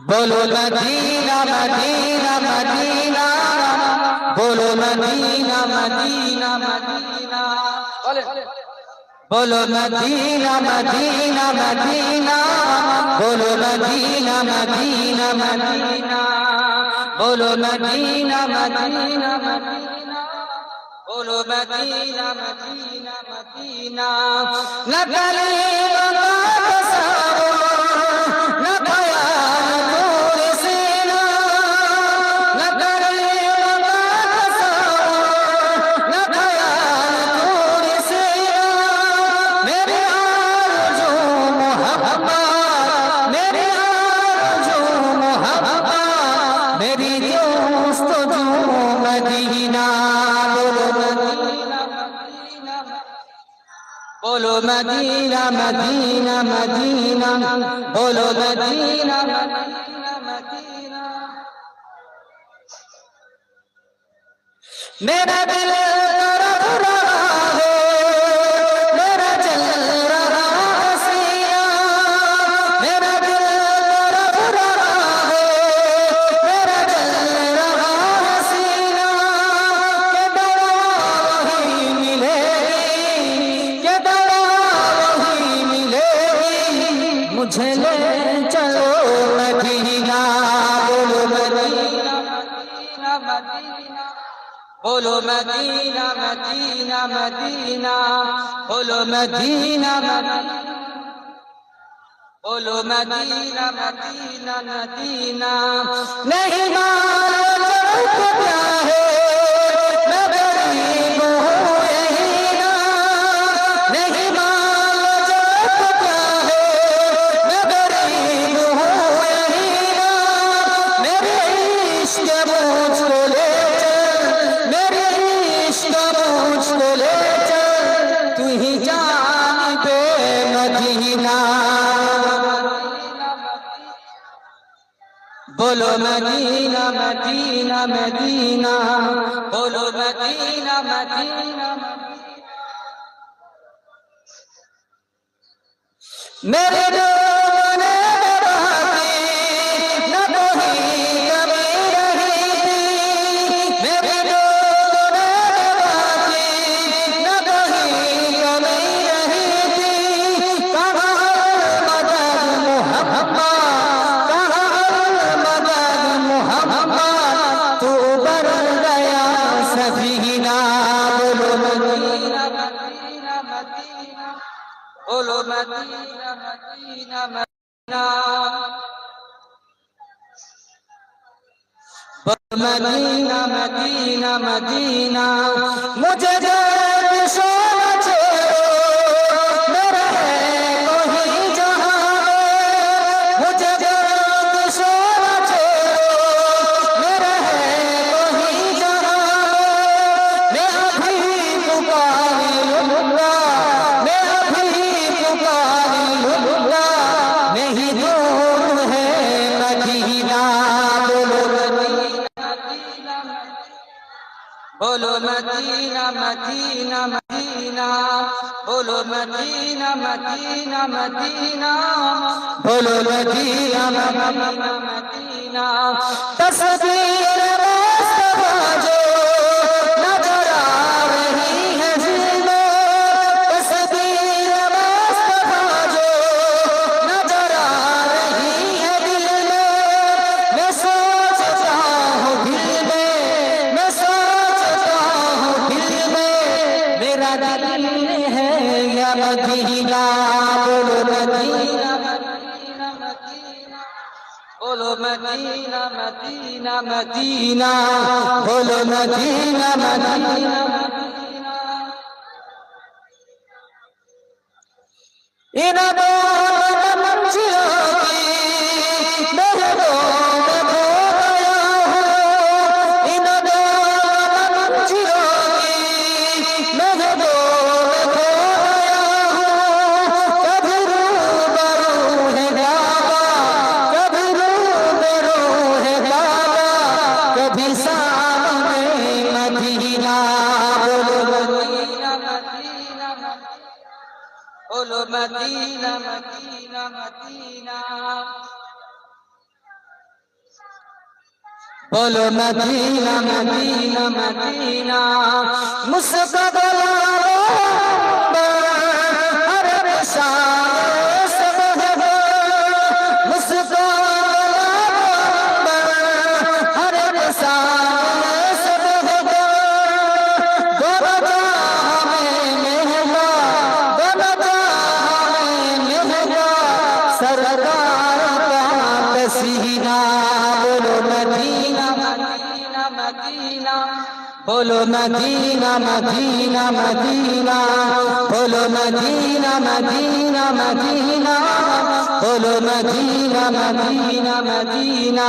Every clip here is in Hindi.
बोलो मदीना मदीना मदीना, बोलो मदीना मदीना मदीना, बोलो मदीना मदीना मदीना, बोलो मदीना मदीना मदीना, बोलो मदीना मदीना मदीना, बोलो मदीना मदीना मदीना। न कलीमा का तस्वुर, न ख्याल दूर सीना, न कलीमा का तस्वुर, न ख्याल दूर सीना। मेरे आरज़ू मोहब्बत, मेरे आरज़ू मोहब्बत, मेरी जुस्तजू मदीना। बोलो मदीना मदीना मदीना, बोलो मदीना मदीना मदीना। मेरा दिल तरफ रहा है, मेरा चल रहा हसीना, मेरा दिल तरफ रहा है, मेरा चल रहा हसीना। के दवा वही मिलेगी, के दवा वही मिलेगी, मुझे ले चलो मदीना। बोलो मदीना मदीना मदीना, बोलो मदीना मदीना मदीना, बोलो मदीना मदीना, बोलो मदीना मदीना मदीना। नहीं मानो तो क्या है, मैं गरीब हूँ यही ना। नहीं मानो तो क्या है, मैं गरीब हूँ यही ना। मेरे इश्क मुझको ले चल, मेरे इश्क मुझको ले चल, तू ही जान दे मदीना। बोलो मदीना मदीना मदीना, बोलो मदीना मदीना मदीना। मेरे रोने में बहती न कोई कमी रही थी, मेरे रोने में बहती न कोई कमी रही थी। कहाँ मदद मोहब्बत, कहाँ मदद मोहब्बत, तू बर गया सफीना। बोलो मदीना मदीना मदीना, बोलो मदीना मदीना मदीना, बोलो मदीना मदीना मदीना। मुझे जब सोना छोड़ो, मेरा है कोई जहां में। मुझे जब सोना छोड़ो, मेरा है कोई जहां में। मैं अभी पुकारी लूंगा, मैं अभी पुकारी लूंगा, नहीं दूर है मदीना। बोलो मदीना मदीना मदीना, बोलो मदीना मदीना मदीना, बोलो मदीना मदीना मदीना। तस्वीर मुस्तफा जो नजर आ रही है दिल में, तस्वीर मुस्तफा जो नजर आ रही है दिल में। मैं सोचता हूँ दिल में, मैं सोचता हूँ दिल में, मेरा दिल है या मदीना। बोलो मदीना मदीना मदीना, बोलो मदीना मदीना मदीना, बोलो मदीना मदीना मदीना। इन दोनों मंजिलों की मेरे दोनों खो गया हूँ, इन दोनों मंजिलों की मेरे दोनों खो गया हूँ। कभी रूबरू है काबा, कभी रूबरू है काबा, कभी सामने मदीना। बोलो मदीना मदीना मदीना, बोलो मदीना मदीना मदीना। बोलो मदीना मदीना मदीना मुस्का गला हर शान सब है मुस्का गला हर शान सब है दोनों हमें मेहला दोनों हमें मेहला सरकार का पसीना बोलो मदीना मदीना मदीना बोलो मदीना मदीना मदीना बोलो मदीना मदीना मदीना बोलो मदीना मदीना मदीना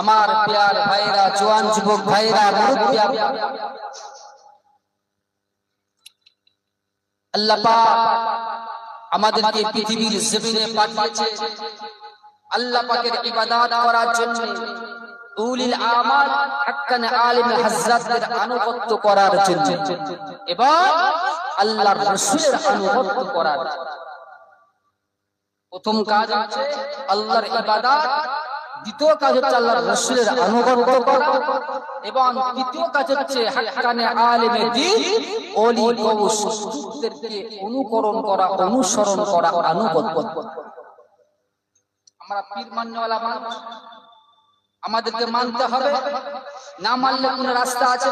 আমার প্রিয় ভাইরা জওয়ান যুবক ভাইরা মুরব্বি আল্লাহ পাক আমাদেরকে পৃথিবীর জমিনে পাঠিয়েছে আল্লাহ পাকের ইবাদত করার জন্য উলিল আমাল হাক্কানে আলিম হযরতদের আনুগত্য করার জন্য এবং আল্লাহর রাসূলের আনুগত্য করার জন্য প্রথম কাজ হচ্ছে আল্লাহর ইবাদত দ্বিতীয় কাজ হচ্ছে আল্লাহর রাসূলের আনুগত্য করা এবং তৃতীয় কাজ হচ্ছে হাক্কানে আলিমে দ্বীন ওলি গৌসদেরকে অনুকরণ করা অনুসরণ করা আনুগত্য আমরা পীর মাননেওয়ালা মানুষ আমাদেরকে মানতে হবে না মানলে কোন রাস্তা আছে